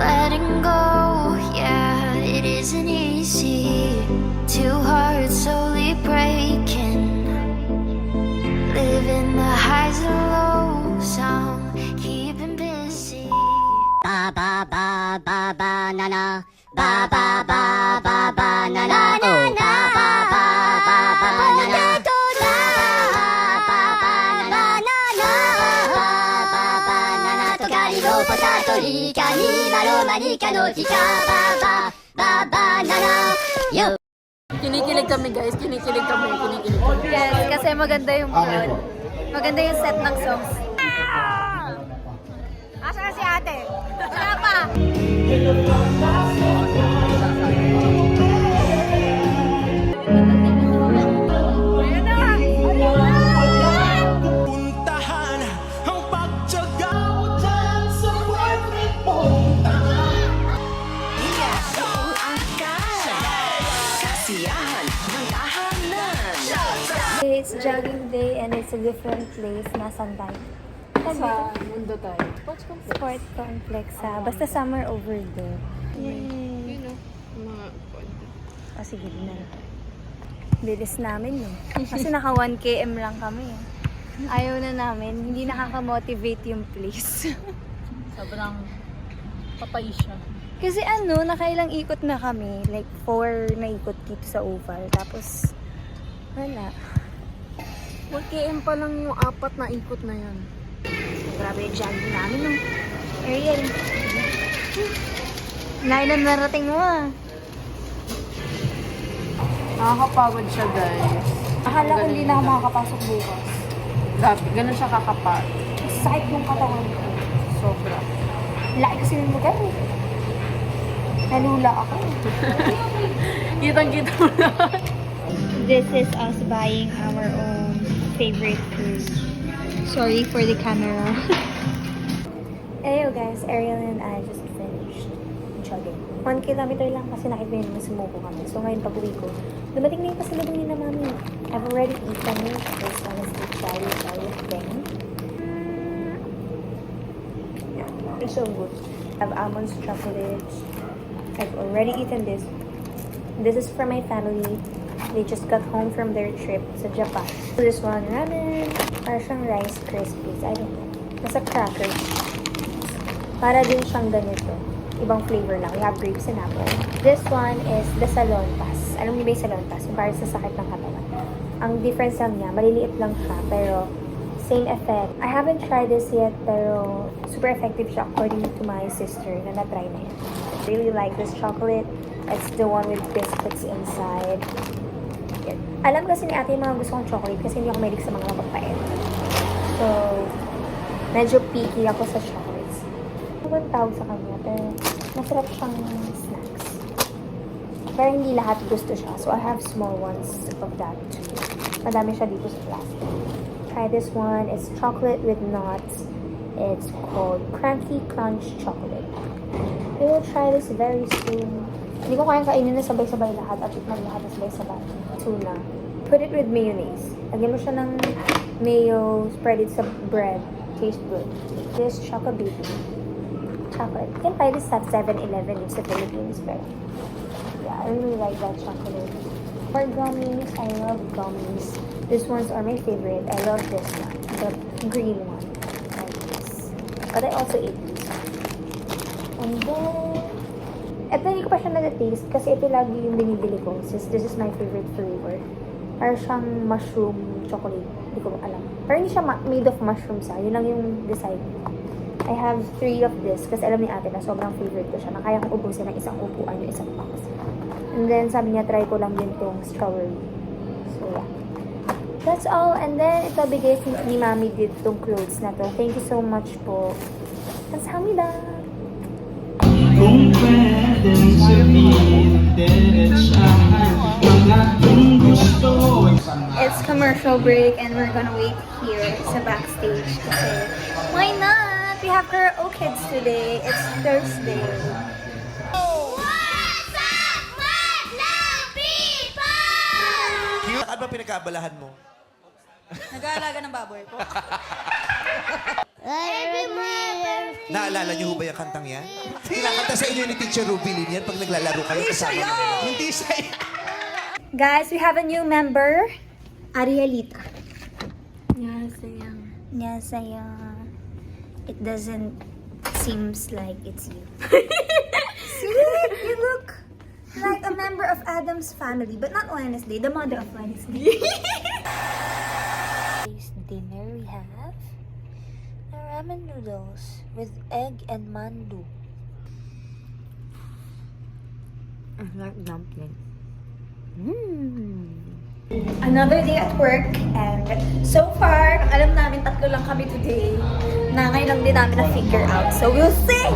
letting go, yeah, it isn't easy. Two hearts slowly breaking, living the highs and lows, I'm keeping busy. Ba ba ba ba banana, ba ba ba ba banana, oh ba ba ba ba banana, potato, Rika, Nima, Roma, Nika, no, Tika, ba ba banana, yo. Kinikilig kami guys, kinikilig kami. Yes, kasi maganda yung mood. Maganda yung set ng songs. Asa na si ate? Wala pa! Puntahan ang pagtyaga mo dyan sa boyfriend mo. Kasiyahan ng tahanan. It's jogging day and it's a different place. Nasaan tayo? Sa mundo tayo. Sport complex ha. Basta summer over there. Yun know, mga Sige na. Bilis namin yun. Kasi naka 1 km lang kami. Ayaw na namin. Hindi nakaka-motivate yung place. sobrang patay siya. Kasi nakailang ikot na kami. Like 4 na ikot dito sa Oval. Tapos, wala. 1 km pa lang yung 4 na ikot na yan. Grabe yung jogging namin nung Ariel. Lain na narating mo ah. Nakakapagod siya guys. Akala ko hindi na ako makakapasok bukas. Grabe, ganun siya kakapal. Sakit yung katawan ko. Sobra. Laki kasi ng lugar eh. Nalula ako. Kitang-kita mo na. This is us buying our own favorite food. Sorry for the camera. Hey guys, Ariel and I just finished jogging. 1 kilometer lang kasi nakita yun naman sumuko kami. So ngayon pag uwi ko, dumating na yung pasalubong niya na mami. I've already eaten it. This one is the Jolly thing. Yeah, it's so good. I have almonds, chocolates. I've already eaten this. This is for my family. They just got home from their trip sa Japan. This one, ramen. Para siyang Rice Krispies. I don't know. Nasa crackers. Para din siyang ganito. Ibang flavor lang. We have grapes and apple. This one is the Salonpas. Alam niyo ba yung Salonpas? Yung para sa sakit ng katawan. Ang difference lang niya, maliliit lang siya. Pero, same effect. I haven't tried this yet, pero super effective siya according to my sister na na-try na yan. I really like this chocolate. It's the one with biscuits inside. Yan. Alam kasi ni ate yung mga gusto kong chocolate kasi hindi ako mahilig sa mga mapapait. So, medyo picky ako sa chocolates. Ano ba tawag sa kanya? Pero, masarap siyang snacks. Pero hindi lahat gusto siya. So, I have small ones of that too. Madami siya dito sa plastic. Try this one. It's chocolate with nuts. It's called Crunchy Crunch Chocolate. We will try this very soon. Hindi ko kayang kainin na sabay-sabay lahat at itman lahat na sabay-sabay. Tuna. Put it with mayonnaise. Lagyan mo siya ng mayo, spread it sa bread. Tastes good. This chocolate. Chocolate. You can buy this at 7-Eleven in the Philippines, but yeah, I really like that chocolate. For gummies, I love gummies. These ones are my favorite. I love this one, the green one, like this. But I also ate this. And then, ito hindi ko pa siya nag-taste kasi ito lagi yung binibili ko since this is my favorite flavor. Parang siyang mushroom chocolate. Hindi ko alam. Pero hindi siya made of mushrooms ha. Yun lang yung design. I have 3 of this kasi alam ni ate na sobrang favorite ko siya. Na kaya kong ubusin ng isang upuan yung isang box. And then sabi niya try ko lang din tong strawberry. So yeah. That's all. And then ito bigay ni mami dito tong clothes na to. Thank you so much po. Kamsahamnida. Kung pwedeng sabihin, diretsahan ang aking gusto. It's commercial break and we're gonna wait here sa backstage kasi why not? We have karaoke kids today. It's Thursday. What's up, Madlang people? Ano ba pinagkaabalahan mo? Nag-aalaga ng baboy po. Naalala niyo ho ba yung kantang yan? Kinakanta sa inyo ni Teacher Rubilin yan pag naglalaro kayo kasama nila. Hindi saya. Guys, we have a new member. Arielita. Annyeonghaseyo. Annyeonghaseyo. It doesn't seems like it's you. See? You look like a member of Adam's family, but not Wednesday, the mother of Wednesday. Today's dinner we have ramen noodles with egg and mandu. I like dumpling. Another day at work, and so far, ang alam namin tatlo lang kami today. Na ngayon lang din namin na-figure out. So we'll see!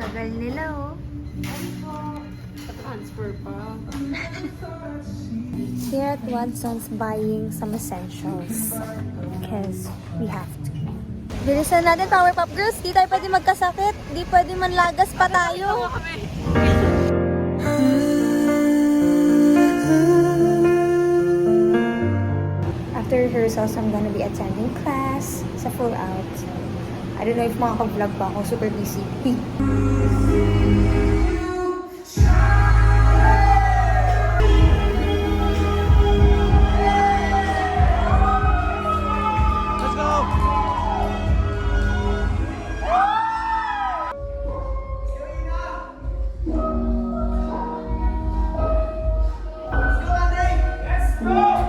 Tagal nila, oh. Transfer pa. Here at Watson's buying some essentials because we have to. Bilisan natin, Powerpuff Girls. Di tayo pwede magkasakit. Di pwede manlagas pa tayo. After rehearsals, I'm gonna be attending class sa full out. I don't know if makaka-vlog pa ako. Super busy. Let's go!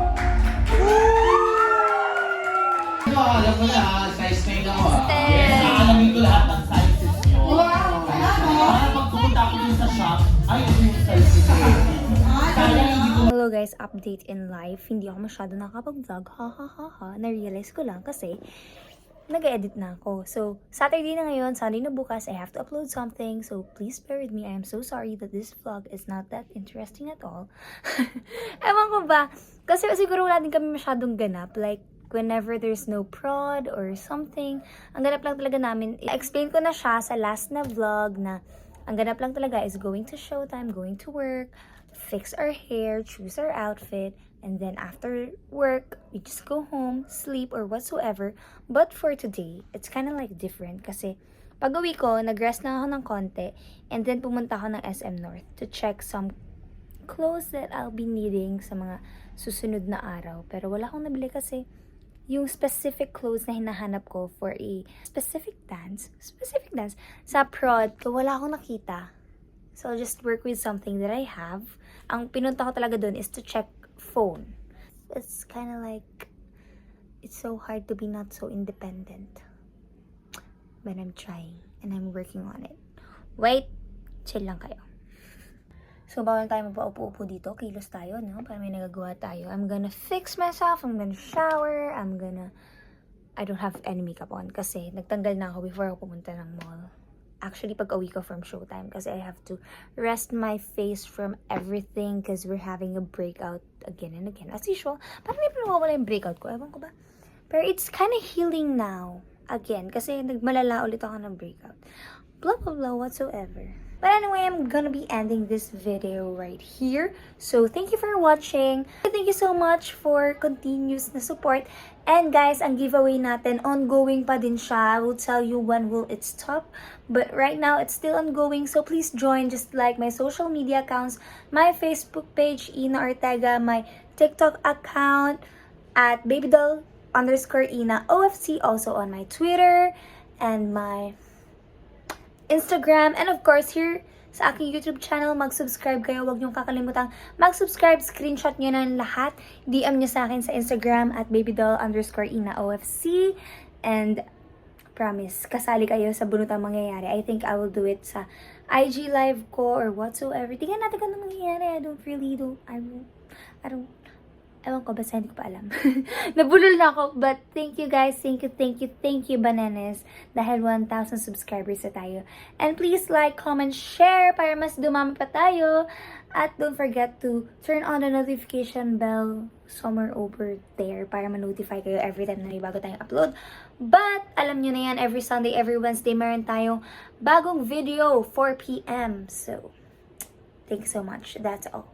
Alam mo na, size 9 ako ah. Yes, aalamin ko lahat ng sizes nyo. Para pag pumunta ako dun sa shop, ay, ito yung sizes nyo. Kaya hindi ko Hello guys, update in life. Hindi ako masyado nakapag-vlog. Ha ha ha ha. Na-realize ko lang kasi nag-edit na ako. So, Saturday na ngayon, Sunday na bukas, I have to upload something. So, please bear with me. I am so sorry that this vlog is not that interesting at all. Ewan ko ba? Kasi siguro wala din kami masyadong ganap. Like, whenever there's no prod or something, ang ganap lang talaga namin, i-explain ko na siya sa last na vlog na ang ganap lang talaga is going to showtime, going to work, fix our hair, choose our outfit, and then after work, we just go home, sleep, or whatsoever. But for today, it's kind of like different kasi pag uwi ko, nag-rest na ako ng konti, and then pumunta ako ng SM North to check some clothes that I'll be needing sa mga susunod na araw. Pero wala akong nabili kasi yung specific clothes na hinahanap ko for a specific dance sa prod ko, wala akong nakita. So I'll just work with something that I have. Ang pinunta ko talaga dun is to check phone. It's kind of like, it's so hard to be not so independent. But I'm trying and I'm working on it. Wait, chill lang kayo. So, bawal tayo magpa-upo-upo dito. Kilos tayo, no? Para may nagagawa tayo. I'm gonna fix myself. I'm gonna shower. I don't have any makeup on kasi nagtanggal na ako before ako pumunta ng mall. Actually, pag-uwi ko from showtime kasi I have to rest my face from everything because we're having a breakout again and again. As usual, parang hindi pa nawawala yung breakout ko. Ewan ko ba? Pero it's kind of healing now. Again, kasi nagmalala ulit ako ng breakout. Blah, blah, blah, whatsoever. But anyway, I'm gonna be ending this video right here. So, thank you for watching. Thank you so much for continuous na support. And guys, ang giveaway natin, ongoing pa din siya. I will tell you when will it stop. But right now, it's still ongoing. So, please join. Just like my social media accounts, my Facebook page, Ina Ortega, my TikTok account, at babydoll_Ina OFC, also on my Twitter, and my Instagram, and of course, here sa aking YouTube channel, mag-subscribe kayo. Huwag niyong kakalimutang mag-subscribe, screenshot niyo na lahat. DM niyo sa akin sa Instagram at babydoll_Ina OFC. And promise, kasali kayo sa bunutang mangyayari. I think I will do it sa IG live ko or whatsoever. Tingnan natin kung ano mangyayari. I don't Ewan ko, basta hindi ko pa alam. Nabulol na ako. But thank you guys. Thank you, Bananas. Dahil 1,000 subscribers na tayo. And please like, comment, share para mas dumami pa tayo. At don't forget to turn on the notification bell somewhere over there para ma-notify kayo every time na may bago tayong upload. But alam nyo na yan, every Sunday, every Wednesday, meron tayong bagong video, 4 p.m. So, thanks so much. That's all.